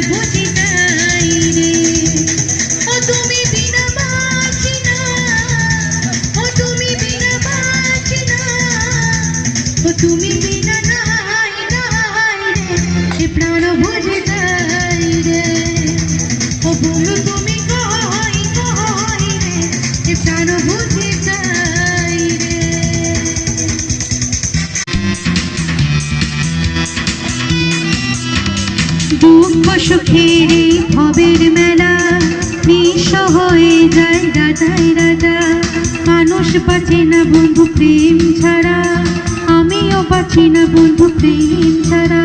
বুঝি তাই রে ও তুমি বিনা বাঁচি না ও তুমি বিনা বাঁচি না ও তুমি বিনা নাই নাই রে এ প্রাণ বুঝি তাই রে ও বলো তুমি কই কই রে এ প্রাণ বুঝি তাই রে দুঃখ সুখের ভবের মেলা নিঃস্ব হয়ে যায় রাজাই রাজা মানুষ বাঁচে না বন্ধু প্রেম ছাড়া আমিও বাঁচি না বন্ধু প্রেম ছাড়া